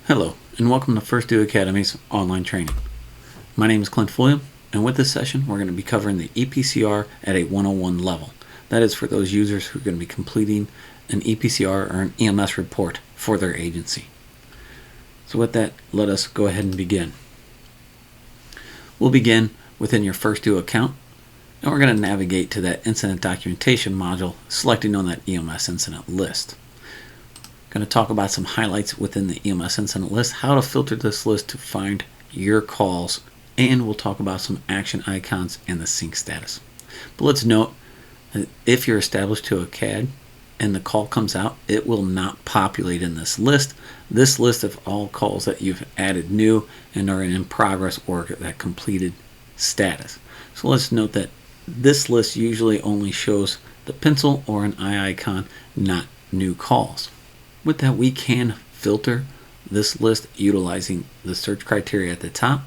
Hello, and welcome to First Do Academy's online training. My name is Clint Fulham, and with this session, we're going to be covering the ePCR at a 101 level. That is for those users who are going to be completing an ePCR or an EMS report for their agency. So with that, let us go ahead and begin. We'll begin within your First Do account, and we're going to navigate to that incident documentation module, selecting on that EMS incident list. Going to talk about some highlights within the EMS incident list, how to filter this list to find your calls, and we'll talk about some action icons and the sync status. But let's note that if you're established to a CAD and the call comes out, it will not populate in this list. This list of all calls that you've added new and are in progress or that completed status. So let's note that this list usually only shows the pencil or an eye icon, not new calls. With that, we can filter this list utilizing the search criteria at the top,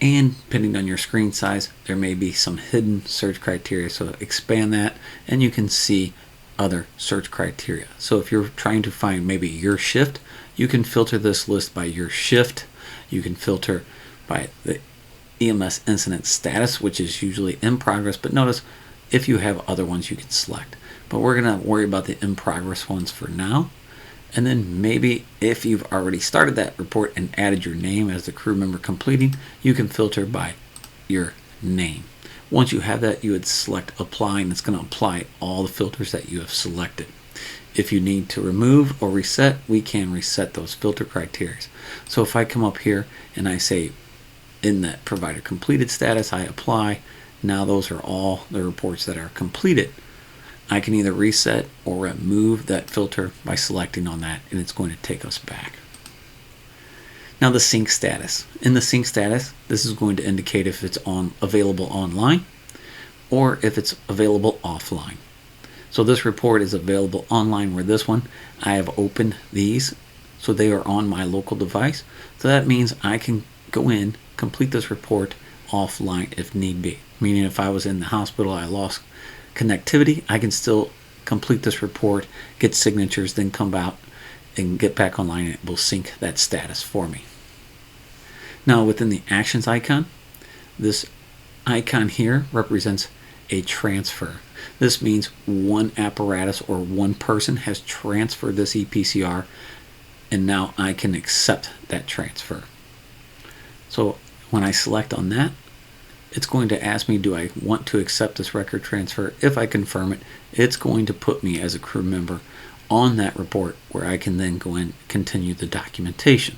and depending on your screen size, there may be some hidden search criteria, so expand that and you can see other search criteria. So if you're trying to find maybe your shift, you can filter this list by your shift. You can filter by the EMS incident status, which is usually in progress, but notice if you have other ones you can select. But we're going to worry about the in progress ones for now. And then maybe if you've already started that report and added your name as the crew member completing, you can filter by your name. Once you have that, you would select apply, and it's going to apply all the filters that you have selected. If you need to remove or reset, we can reset those filter criteria. So if I come up here and I say in that provider completed status, I apply, now those are all the reports that are completed. I can either reset or remove that filter by selecting on that, and it's going to take us back. Now the sync status. In the sync status, this is going to indicate if it's available online or if it's available offline. So this report is available online, where this one, I have opened these so they are on my local device. So that means I can go in, complete this report offline if need be. Meaning if I was in the hospital, I lost connectivity, I can still complete this report, get signatures, then come out and get back online, and it will sync that status for me. Now within the actions icon, this icon here represents a transfer. This means one apparatus or one person has transferred this ePCR, and now I can accept that transfer. So when I select on that, it's going to ask me, do I want to accept this record transfer? If I confirm it, it's going to put me as a crew member on that report, where I can then go in and continue the documentation.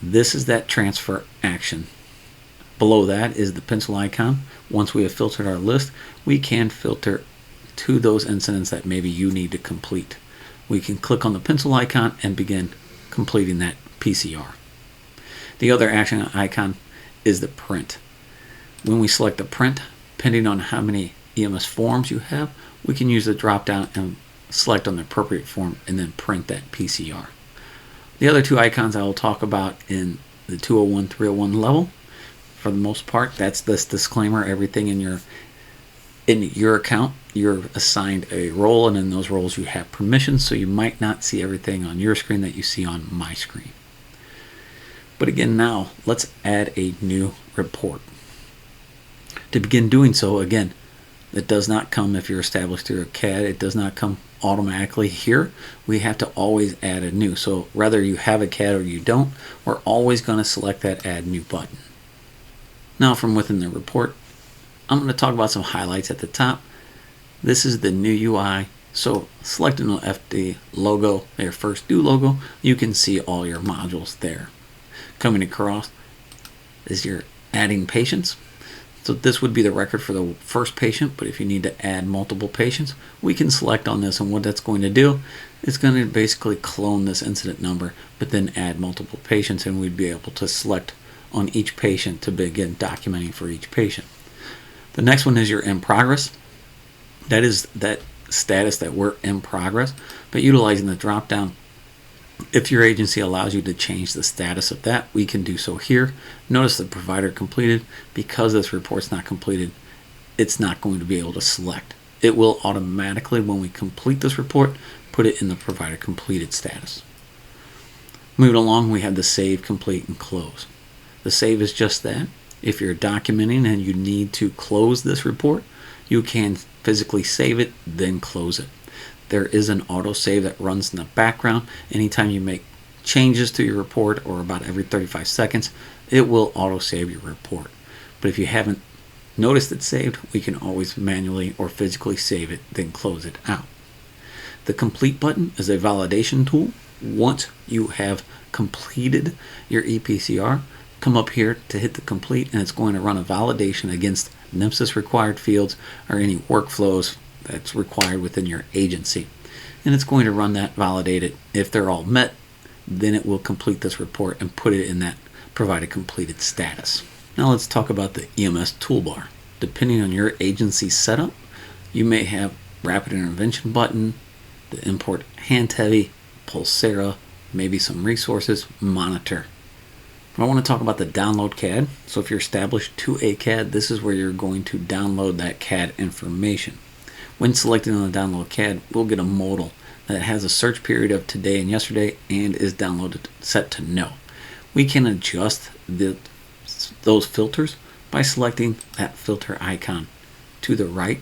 This is that transfer action. Below that is the pencil icon. Once we have filtered our list, we can filter to those incidents that maybe you need to complete. We can click on the pencil icon and begin completing that PCR. The other action icon is the print. When we select the print, depending on how many EMS forms you have, we can use the drop down and select on the appropriate form and then print that PCR. The other two icons I will talk about in the 201, 301 level. For the most part, that's this disclaimer. Everything in your account, you're assigned a role, and in those roles you have permissions, so you might not see everything on your screen that you see on my screen. But again, now let's add a new report. To begin doing so, again, it does not come if you're established through a CAD. It does not come automatically here. We have to always add a new. So whether you have a CAD or you don't, we're always going to select that Add New button. Now from within the report, I'm going to talk about some highlights at the top. This is the new UI. So selecting the FD logo, their First Do logo, you can see all your modules there. Coming across is your adding patients. So this would be the record for the first patient, but if you need to add multiple patients, we can select on this, and what that's going to do is going to basically clone this incident number, but then add multiple patients, and we'd be able to select on each patient to begin documenting for each patient. The next one is your in progress. That is that status that we're in progress, but utilizing the drop down, if your agency allows you to change the status of that, we can do so here. Notice the provider completed. Because this report's not completed, it's not going to be able to select. It will automatically, when we complete this report, put it in the provider completed status. Moving along, we have the save, complete, and close. The save is just that. If you're documenting and you need to close this report, you can physically save it, then close it. There is an autosave that runs in the background. Anytime you make changes to your report, or about every 35 seconds, it will autosave your report. But if you haven't noticed it saved, we can always manually or physically save it, then close it out. The complete button is a validation tool. Once you have completed your ePCR, come up here to hit the complete, and it's going to run a validation against NMSIS required fields or any workflows that's required within your agency. And it's going to run that, validate it. If they're all met, then it will complete this report and put it in that provided completed status. Now let's talk about the EMS toolbar. Depending on your agency setup, you may have rapid intervention button, the import hand heavy, Pulsera, maybe some resources, monitor. I want to talk about the download CAD. So if you're established to a CAD, this is where you're going to download that CAD information. When selecting on the download CAD, we'll get a modal that has a search period of today and yesterday and is downloaded set to no. We can adjust those filters by selecting that filter icon to the right.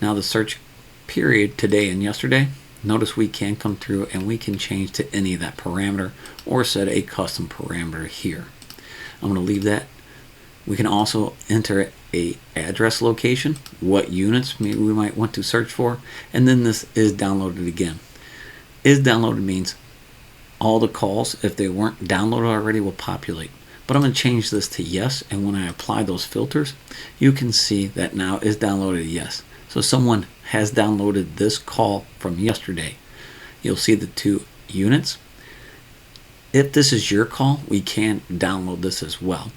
Now the search period today and yesterday, notice we can come through and we can change to any of that parameter or set a custom parameter here. I'm going to leave that. We can also enter a address location, what units maybe we might want to search for, and then this is downloaded again. Is downloaded means all the calls, if they weren't downloaded already, will populate. But I'm going to change this to yes, and when I apply those filters, you can see that now is downloaded yes. So someone has downloaded this call from yesterday. You'll see the 2 units. If this is your call, we can download this as well.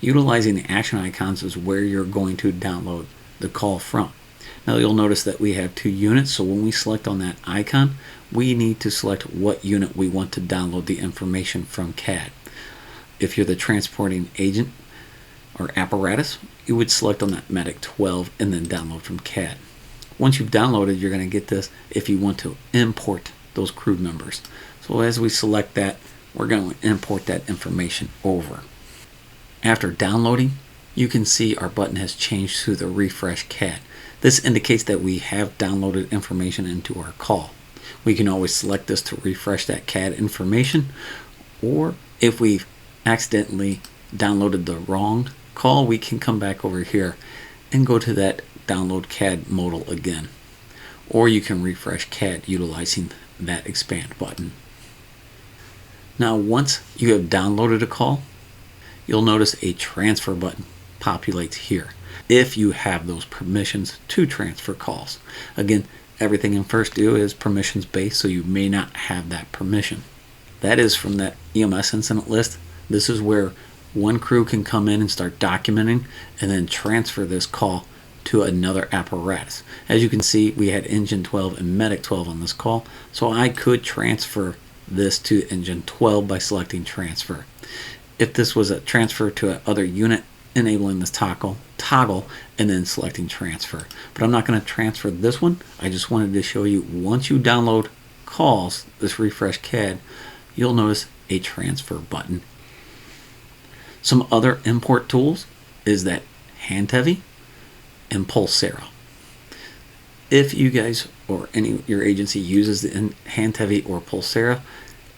Utilizing the action icons is where you're going to download the call from. Now you'll notice that we have 2 units, so when we select on that icon, we need to select what unit we want to download the information from CAD. If you're the transporting agent or apparatus, you would select on that Medic 12 and then download from CAD. Once you've downloaded, you're going to get this if you want to import those crew members. So as we select that, we're going to import that information over. After downloading, you can see our button has changed to the refresh CAD. This indicates that we have downloaded information into our call. We can always select this to refresh that CAD information, or if we've accidentally downloaded the wrong call, we can come back over here and go to that download CAD modal again. Or you can refresh CAD utilizing that expand button. Now once you have downloaded a call, you'll notice a transfer button populates here if you have those permissions to transfer calls. Again, everything in First Do is permissions based, so you may not have that permission. That is from that EMS incident list. This is where one crew can come in and start documenting and then transfer this call to another apparatus. As you can see, we had Engine 12 and Medic 12 on this call, so I could transfer this to Engine 12 by selecting transfer. If this was a transfer to another unit, enabling this toggle and then selecting transfer. But I'm not going to transfer this one. I just wanted to show you once you download calls, this refresh CAD, you'll notice a transfer button. Some other import tools is that hand heavy and Pulsera. If you guys or any your agency uses the hand heavy or Pulsera,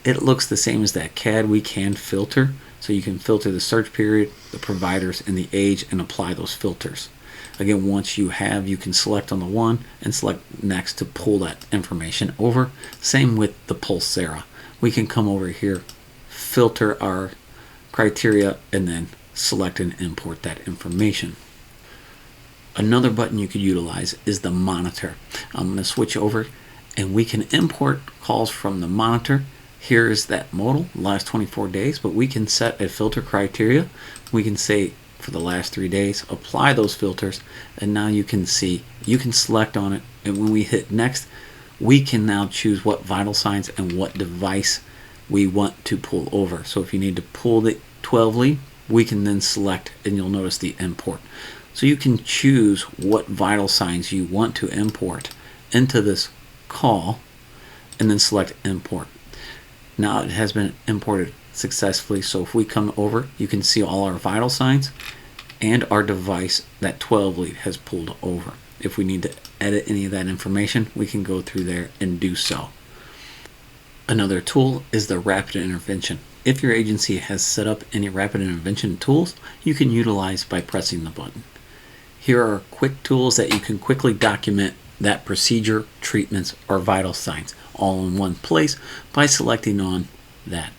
it looks the same as that CAD. We can filter, so you can filter the search period, the providers, and the age, and apply those filters. Again, once you have, you can select on the one and select next to pull that information over. Same with the Pulsera. We can come over here, filter our criteria, and then select and import that information. Another button you could utilize is the monitor. I'm going to switch over and we can import calls from the monitor. Here is that modal, last 24 days, but we can set a filter criteria. We can say for the last 3 days, apply those filters, and now you can see, you can select on it, and when we hit next, we can now choose what vital signs and what device we want to pull over. So if you need to pull the 12 lead, we can then select, and you'll notice the import. So you can choose what vital signs you want to import into this call and then select import. Now it has been imported successfully, so if we come over, you can see all our vital signs and our device, that 12 lead, has pulled over. If we need to edit any of that information, we can go through there and do so. Another tool is the rapid intervention. If your agency has set up any rapid intervention tools, you can utilize by pressing the button. Here are quick tools that you can quickly document that procedure, treatments, or vital signs all in one place by selecting on that.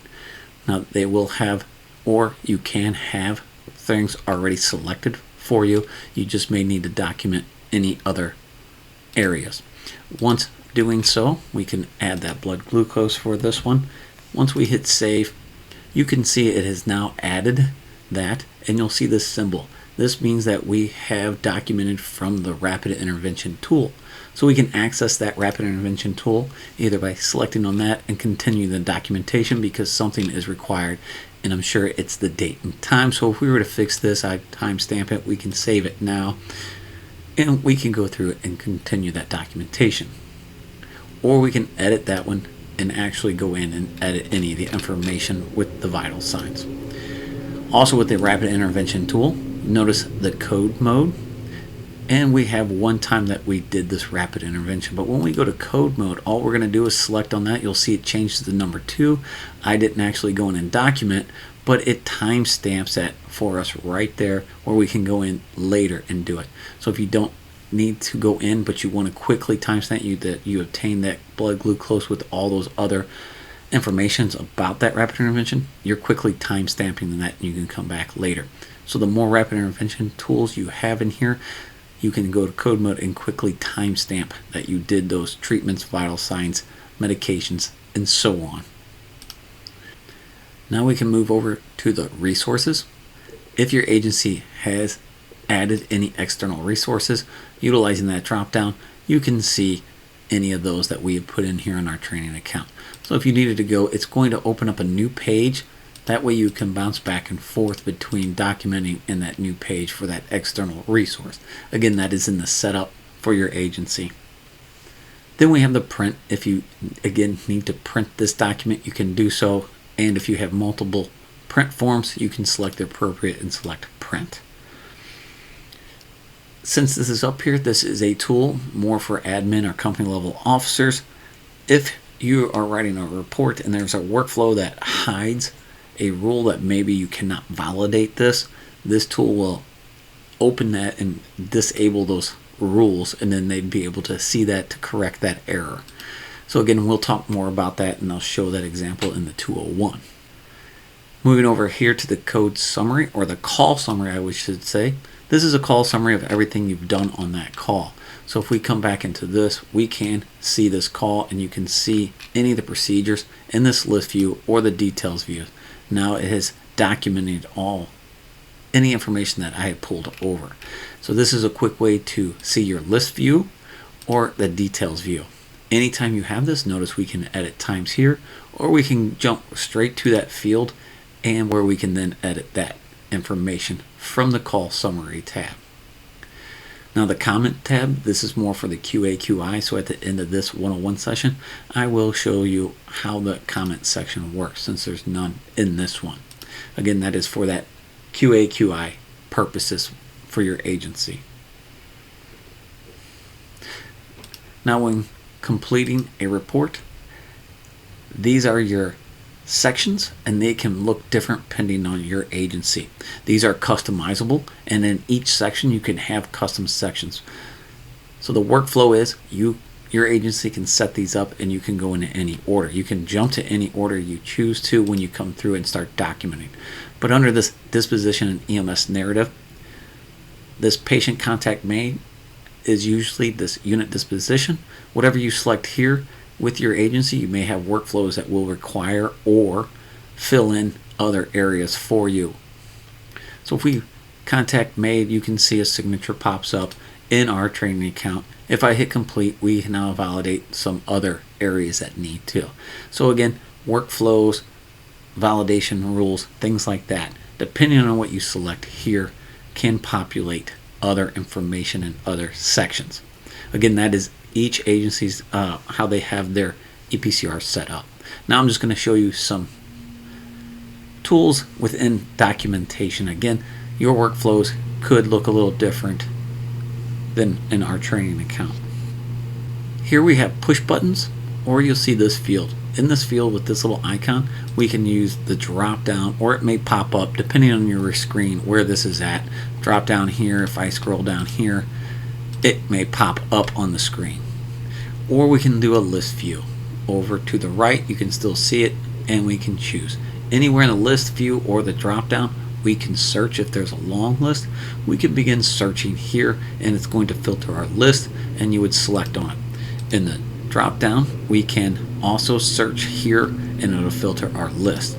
Now they will have, or you can have, things already selected for you. You just may need to document any other areas. Once doing so, we can add that blood glucose for this one. Once we hit save, you can see it has now added that, and you'll see this symbol. This means that we have documented from the rapid intervention tool. So we can access that rapid intervention tool either by selecting on that and continue the documentation because something is required, and I'm sure it's the date and time. So if we were to fix this, I timestamp it, we can save it now, and we can go through it and continue that documentation. Or we can edit that one and actually go in and edit any of the information with the vital signs. Also with the rapid intervention tool, notice the code mode, and we have one time that we did this rapid intervention. But when we go to code mode, all we're going to do is select on that. You'll see it change to the number 2. I didn't actually go in and document, but it timestamps that for us right there, where we can go in later and do it. So if you don't need to go in, but you want to quickly timestamp that you obtain that blood glucose with all those other informations about that rapid intervention, you're quickly timestamping that, and you can come back later. So the more rapid intervention tools you have in here, you can go to code mode and quickly timestamp that you did those treatments, vital signs, medications, and so on. Now we can move over to the resources. If your agency has added any external resources, utilizing that drop down, you can see any of those that we have put in here on our training account. So if you needed to go, it's going to open up a new page. That way you can bounce back and forth between documenting in that new page for that external resource. Again, that is in the setup for your agency. Then we have the print. If you, again, need to print this document, you can do so. And if you have multiple print forms, you can select the appropriate and select print. Since this is up here, this is a tool more for admin or company level officers. If you are writing a report and there's a workflow that hides a rule that maybe you cannot validate this tool will open that and disable those rules, and then they'd be able to see that to correct that error. So again, we'll talk more about that, and I'll show that example in the 201. Moving over here to the code summary, or the call summary I should say. This is a call summary of everything you've done on that call. So if we come back into this, we can see this call, and you can see any of the procedures in this list view or the details view. Now it has documented any information that I have pulled over. So this is a quick way to see your list view or the details view. Anytime you have this, notice we can edit times here, or we can jump straight to that field and where we can then edit that information from the call summary tab. Now the comment tab, this is more for the QA/QI, so at the end of this 101 session, I will show you how the comment section works since there's none in this one. Again, that is for that QA/QI purposes for your agency. Now when completing a report, these are your sections, and they can look different depending on your agency. These are customizable, and in each section you can have custom sections. So the workflow is your agency can set these up, and you can go into any order. You can jump to any order you choose to when you come through and start documenting. But under this disposition and EMS narrative, this patient contact made is usually this unit disposition. Whatever you select here with your agency, you may have workflows that will require or fill in other areas for you. So if we contact made, you can see a signature pops up in our training account. If I hit complete, we now validate some other areas that need to. So again, workflows, validation rules, things like that, depending on what you select here, can populate other information in other sections. Again, that is each agency's how they have their ePCR set up. Now I'm just going to show you some tools within documentation. Again, your workflows could look a little different than in our training account. Here we have push buttons, or you'll see this field. In this field with this little icon, we can use the drop down, or it may pop up depending on your screen where this is at. Drop down here, if I scroll down here, it may pop up on the screen. Or we can do a list view. Over to the right, you can still see it, and we can choose. Anywhere in the list view or the drop down, we can search. If there's a long list, we can begin searching here, and it's going to filter our list, and you would select on it. In the drop down, we can also search here, and it'll filter our list.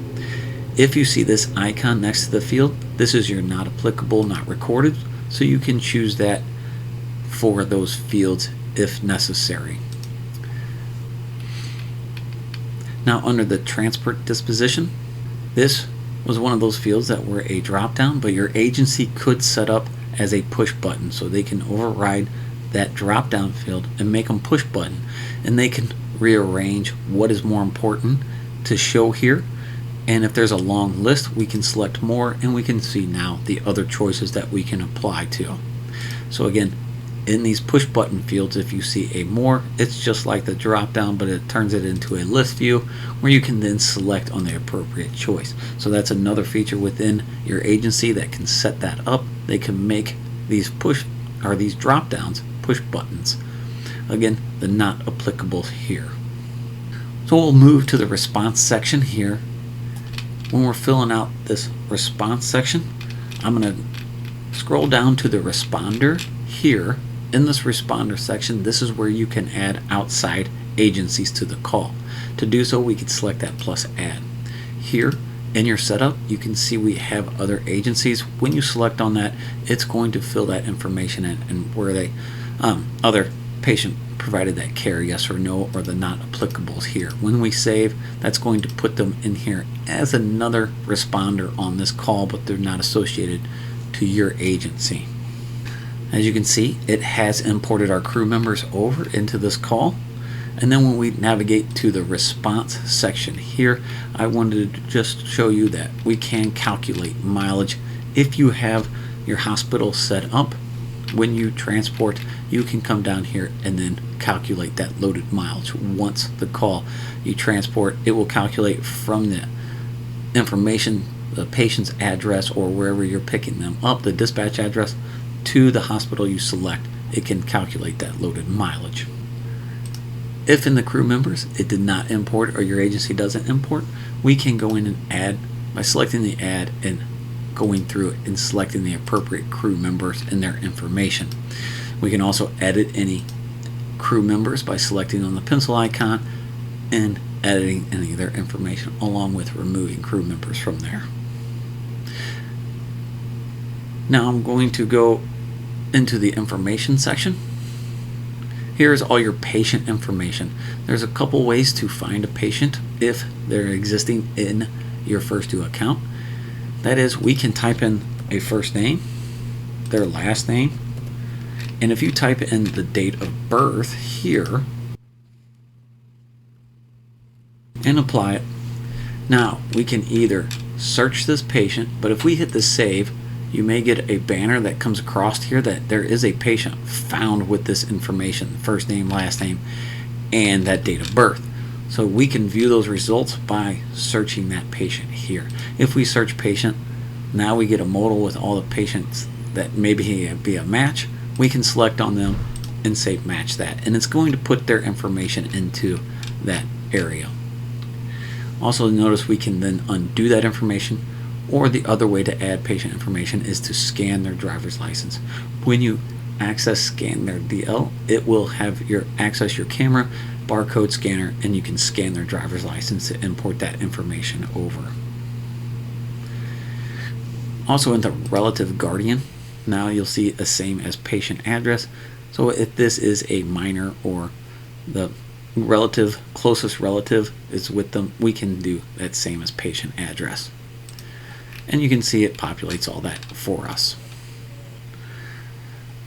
If you see this icon next to the field, this is your not applicable, not recorded, so you can choose that for those fields if necessary. Now under the transport disposition, this was one of those fields that were a drop down, but your agency could set up as a push button, so they can override that drop down field and make them push button, and they can rearrange what is more important to show here. And if there's a long list, we can select more, and we can see now the other choices that we can apply to. So again, in these push button fields, if you see a more, it's just like the drop down, but it turns it into a list view where you can then select on the appropriate choice. So that's another feature within your agency that can set that up. They can make these these drop downs push buttons. Again, the not applicables here. So we'll move to the response section here. When we're filling out this response section, I'm going to scroll down to the responder here. In this responder section, this is where you can add outside agencies to the call. To do so, we can select that plus add. Here in your setup, you can see we have other agencies. When you select on that, it's going to fill that information in, and where they other patient provided that care, yes or no, or the not applicables here. When we save, that's going to put them in here as another responder on this call, but they're not associated to your agency. As you can see, it has imported our crew members over into this call. And then when we navigate to the response section here, I wanted to just show you that we can calculate mileage. If you have your hospital set up, when you transport, you can come down here and then calculate that loaded mileage. Once the call you transport, it will calculate from the information, the patient's address, or wherever you're picking them up, the dispatch address, to the hospital you select. It can calculate that loaded mileage. If in the crew members it did not import, or your agency doesn't import, we can go in and add by selecting the add and going through it and selecting the appropriate crew members and their information. We can also edit any crew members by selecting on the pencil icon and editing any of their information, along with removing crew members from there. Now I'm going to go into the information section. Here's all your patient information. There's a couple ways to find a patient if they're existing in your First Do account. That is, we can type in a first name, their last name, and if you type in the date of birth here and apply it, now we can either search this patient, but if we hit the save, you may get a banner that comes across here that there is a patient found with this information, first name, last name, and that date of birth. So we can view those results by searching that patient here. If we search patient, now we get a modal with all the patients that maybe be a match. We can select on them and say match that, and it's going to put their information into that area. Also notice we can then undo that information, or the other way to add patient information is to scan their driver's license. When you access scan their DL, it will have your access your camera, barcode scanner, and you can scan their driver's license to import that information over. Also in the relative guardian, now you'll see the same as patient address. So if this is a minor or the relative, closest relative is with them, we can do that same as patient address. And you can see it populates all that for us.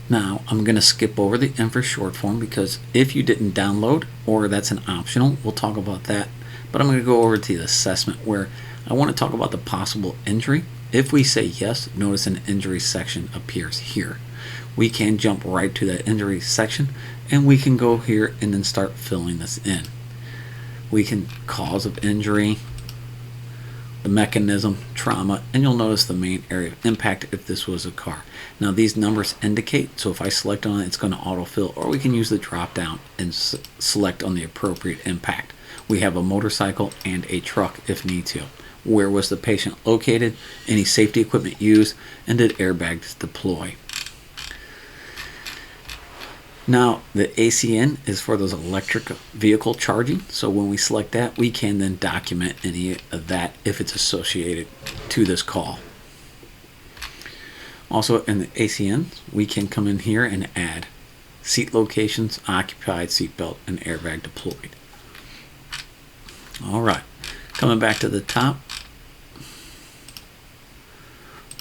Now I'm going to skip over the info short form because if you didn't download, or that's an optional, we'll talk about that. But I'm going to go over to the assessment where I want to talk about the possible injury. If we say yes, notice an injury section appears here. We can jump right to that injury section and we can go here and then start filling this in. We can cause of injury, the mechanism, trauma, and you'll notice the main area of impact if this was a car. Now these numbers indicate, so if I select on it, it's going to autofill, or we can use the drop down and select on the appropriate impact. We have a motorcycle and a truck if need to. Where was the patient located? Any safety equipment used? And did airbags deploy? Now the ACN is for those electric vehicle charging, so when we select that, we can then document any of that if it's associated to this call. Also in the ACN, we can come in here and add seat locations, occupied, seatbelt, and airbag deployed. Alright, coming back to the top,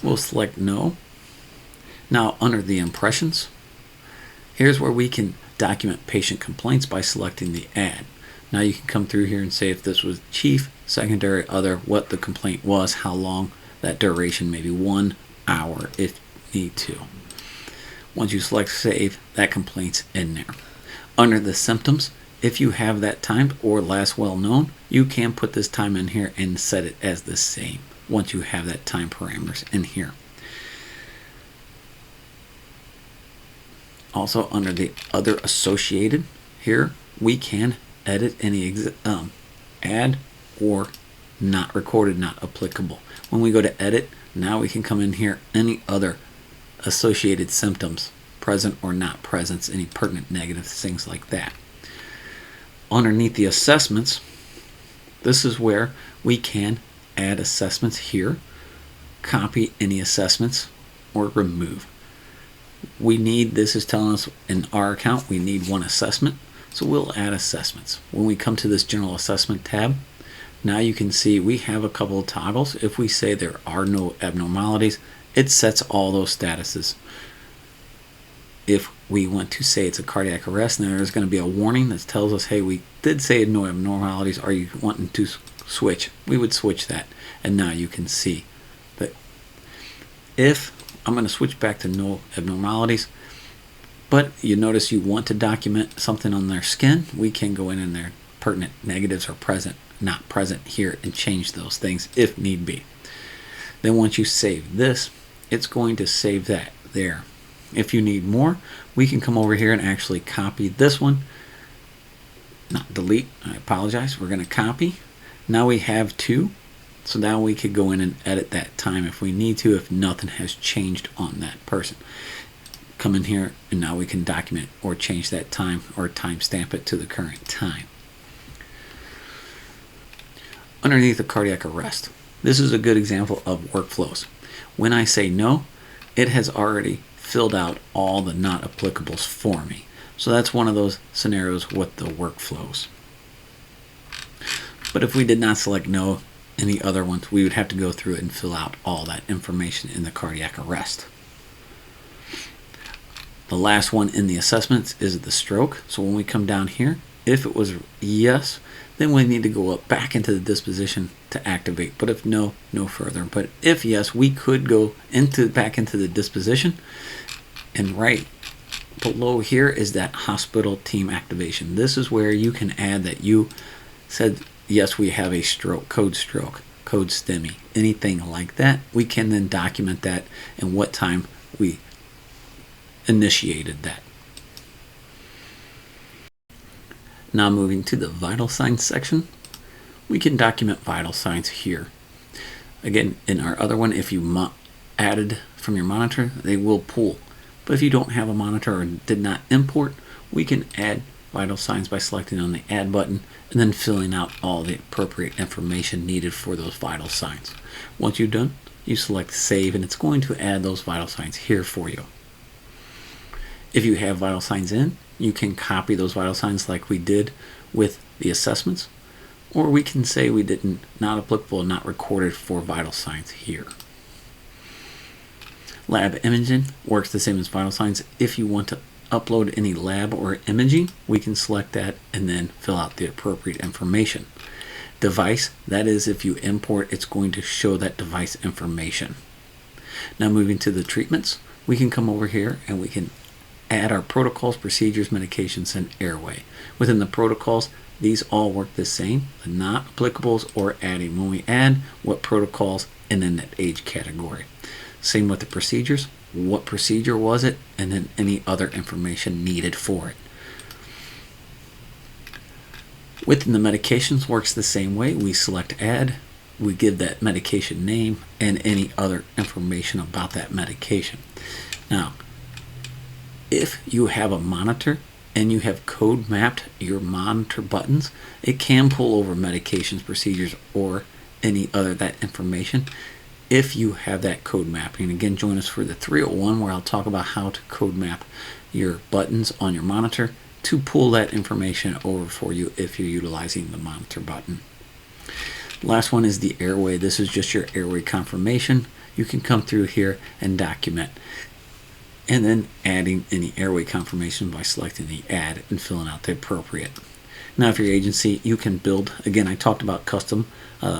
we'll select no. Now under the impressions, here's where we can document patient complaints by selecting the add. Now you can come through here and say if this was chief, secondary, other, what the complaint was, how long, that duration, maybe 1 hour if need to. Once you select save, that complaint's in there. Under the symptoms, if you have that timed or last well known, you can put this time in here and set it as the same once you have that time parameters in here. Also under the other associated here, we can edit any add or not recorded, not applicable. When we go to edit, now we can come in here, any other associated symptoms, present or not present, any pertinent negatives, things like that. Underneath the assessments, this is where we can add assessments here, copy any assessments, or remove. We need, this is telling us in our account, we need 1 assessment, so we'll add assessments. When we come to this general assessment tab, now you can see we have a couple of toggles. If we say there are no abnormalities, it sets all those statuses. If we want to say it's a cardiac arrest, then there's going to be a warning that tells us, hey, we did say no abnormalities, are you wanting to switch? We would switch that, and now you can see that if I'm going to switch back to no abnormalities, but you notice you want to document something on their skin, we can go in there, pertinent negatives are present, not present here, and change those things if need be. Then once you save this, it's going to save that there. If you need more, we can come over here and actually copy this one, not delete, I apologize, we're going to copy. Now we have 2. So now we could go in and edit that time if we need to, if nothing has changed on that person. Come in here and now we can document or change that time or timestamp it to the current time. Underneath the cardiac arrest, this is a good example of workflows. When I say no, it has already filled out all the not applicables for me. So that's one of those scenarios with the workflows. But if we did not select no, any other ones, we would have to go through it and fill out all that information in the cardiac arrest. The last one in the assessments is the stroke. So when we come down here, if it was yes, then we need to go up back into the disposition to activate. But if no, no further. But if yes, we could go back into the disposition, and right below here is that hospital team activation. This is where you can add that you said yes, we have a stroke, code STEMI, anything like that. We can then document that and what time we initiated that. Now moving to the vital signs section, we can document vital signs here. Again, in our other one, if you added from your monitor, they will pull. But if you don't have a monitor or did not import, we can add vital signs by selecting on the add button and then filling out all the appropriate information needed for those vital signs. Once you're done, you select save and it's going to add those vital signs here for you. If you have vital signs in, you can copy those vital signs like we did with the assessments, or we can say we didn't, not applicable, not recorded for vital signs here. Lab imaging works the same as vital signs. If you want to upload any lab or imaging, we can select that and then fill out the appropriate information. Device, that is, if you import, it's going to show that device information. Now moving to the treatments, we can come over here and we can add our protocols, procedures, medications, and airway. Within the protocols, these all work the same, the not applicables or adding. When we add, what protocols, and then that age category. Same with the procedures, what procedure was it, and then any other information needed for it. Within the medications, works the same way. We select add, we give that medication name and any other information about that medication. Now, if you have a monitor and you have code mapped your monitor buttons, it can pull over medications, procedures, or any other that information if you have that code mapping. Again, join us for the 301 where I'll talk about how to code map your buttons on your monitor to pull that information over for you if you're utilizing the monitor button. Last one is the airway. This is just your airway confirmation. You can come through here and document, and then adding any airway confirmation by selecting the add and filling out the appropriate. Now, if your agency, you can build, again, I talked about custom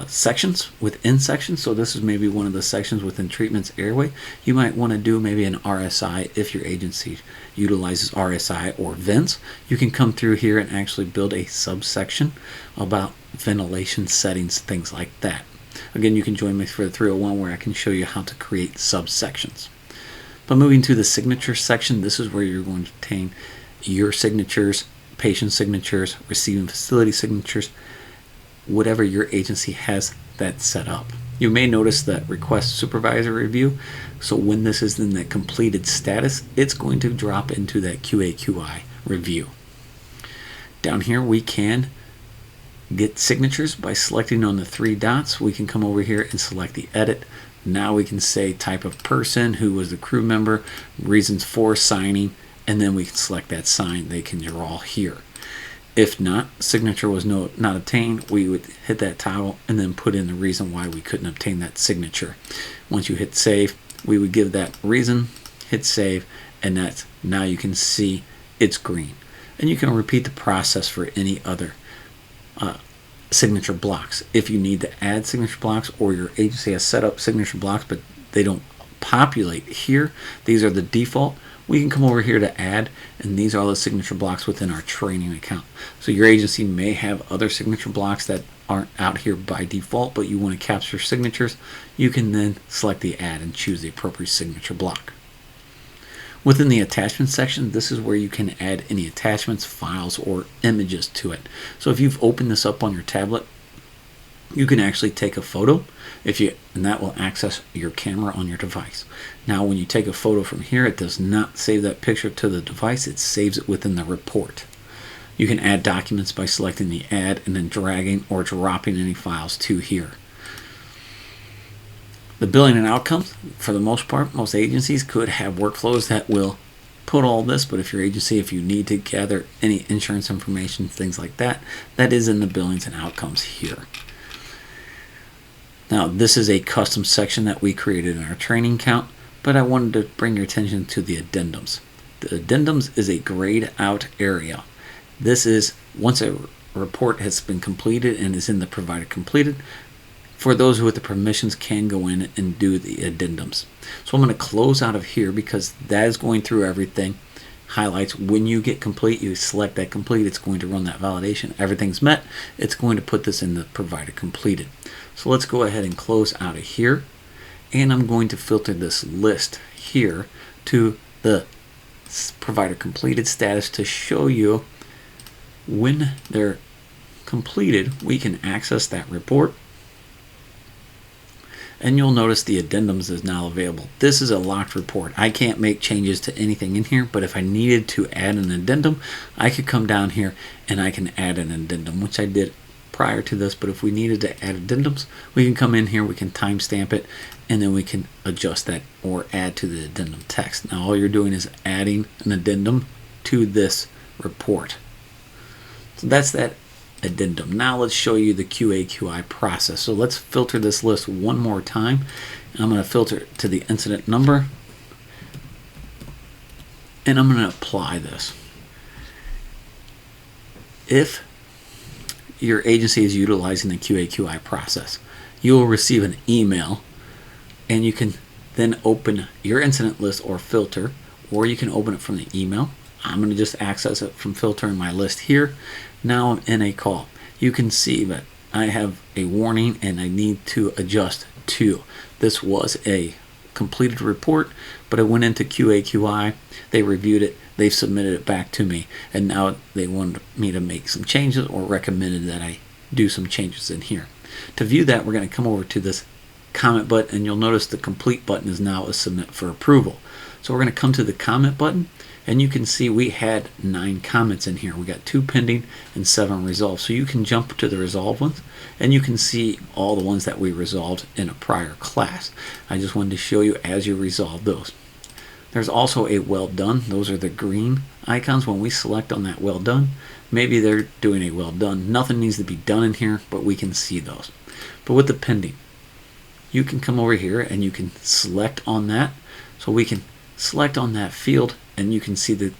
sections within sections, so this is maybe one of the sections within treatments airway. You might want to do maybe an RSI if your agency utilizes RSI or vents. You can come through here and actually build a subsection about ventilation settings, things like that. Again, you can join me for the 301 where I can show you how to create subsections. But moving to the signature section, this is where you're going to obtain your signatures, patient signatures, receiving facility signatures, whatever your agency has that set up. You may notice that request supervisor review. So when this is in that completed status, it's going to drop into that QA/QI review. Down here we can get signatures by selecting on the three dots. We can come over here and select the edit. Now we can say type of person, who was the crew member, reasons for signing, and then we can select that sign they can draw here. If not, signature was not obtained, we would hit that toggle and then put in the reason why we couldn't obtain that signature. Once you hit save, we would give that reason, hit save, and that's, now you can see it's green. And you can repeat the process for any other signature blocks. If you need to add signature blocks, or your agency has set up signature blocks but they don't populate here, these are the default, we can come over here to add, and these are all the signature blocks within our training account. So your agency may have other signature blocks that aren't out here by default, but you want to capture signatures, you can then select the add and choose the appropriate signature block. Within the attachment section, this is where you can add any attachments, files, or images to it. So if you've opened this up on your tablet, you can actually take a photo, and that will access your camera on your device. Now when you take a photo from here, it does not save that picture to the device, it saves it within the report. You can add documents by selecting the add and then dragging or dropping any files to here. The billing and outcomes, for the most part, most agencies could have workflows that will put all this, but if your agency, if you need to gather any insurance information, things like that, that is in the billings and outcomes here. Now, this is a custom section that we created in our training count, but I wanted to bring your attention to the addendums. The addendums is a grayed out area. This is once a report has been completed and is in the provider completed, for those with the permissions can go in and do the addendums. So I'm going to close out of here because that is going through everything. Highlights when you get complete, you select that complete, it's going to run that validation. Everything's met, it's going to put this in the provider completed. So let's go ahead and close out of here, and I'm going to filter this list here to the provider completed status to show you when they're completed. We can access that report, and you'll notice the addendums is now available. This is a locked report. I can't make changes to anything in here, but if I needed to add an addendum, I could come down here and I can add an addendum, which I did prior to this. But if we needed to add addendums, we can come in here, we can timestamp it, and then we can adjust that or add to the addendum text. Now all you're doing is adding an addendum to this report. So that's that addendum. Now let's show you the QA/QI process. So let's filter this list one more time. I'm going to filter to the incident number, and I'm going to apply this. If your agency is utilizing the QA/QI process. You will receive an email, and you can then open your incident list or filter, or you can open it from the email. I'm going to just access it from filtering my list here. Now I'm in a call. You can see that I have a warning and I need to adjust to. This was a completed report, but I went into QA/QI. They reviewed it. They've submitted it back to me, and now they wanted me to make some changes or recommended that I do some changes in here. To view that, we're going to come over to this comment button, and you'll notice the complete button is now a submit for approval. So we're going to come to the comment button, and you can see we had 9 comments in here. We got 2 pending and 7 resolved. So you can jump to the resolved ones, and you can see all the ones that we resolved in a prior class. I just wanted to show you as you resolve those. There's also a well done. Those are the green icons. When we select on that well done, maybe they're doing a well done. Nothing needs to be done in here, but we can see those. But with the pending, you can come over here and you can select on that. So we can select on that field, and you can see the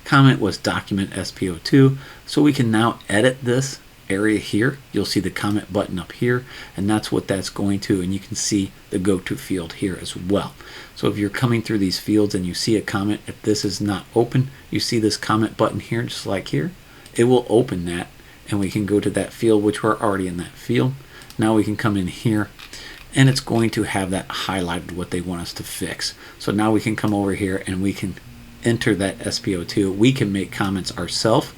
comment was document SPO2. So we can now edit this area here. You'll see the comment button up here, and that's what that's going to, and you can see the go to field here as well. So if you're coming through these fields and you see a comment, if this is not open, you see this comment button here, just like here, it will open that, and we can go to that field, which we're already in that field. Now we can come in here, and it's going to have that highlighted what they want us to fix. So now we can come over here and we can enter that SPO2. We can make comments ourselves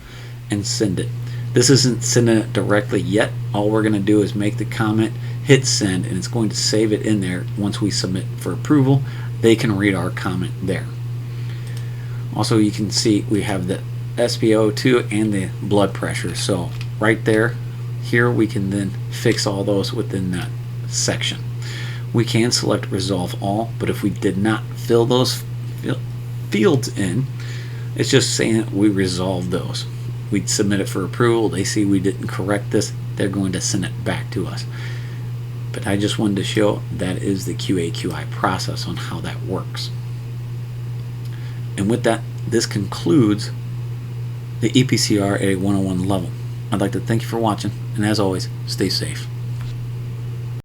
and send it. This isn't sending it directly yet. All we're going to do is make the comment, hit send, and it's going to save it in there. Once we submit for approval, they can read our comment there. Also, you can see we have the SPO2 and the blood pressure. So right there, here we can then fix all those within that section. We can select resolve all, but if we did not fill those fields in, it's just saying that we resolved those. We'd submit it for approval. They see we didn't correct this, they're going to send it back to us. But I just wanted to show that is the QA/QI process on how that works. And with that, this concludes the ePCR at a 101 level. I'd like to thank you for watching, and as always, stay safe.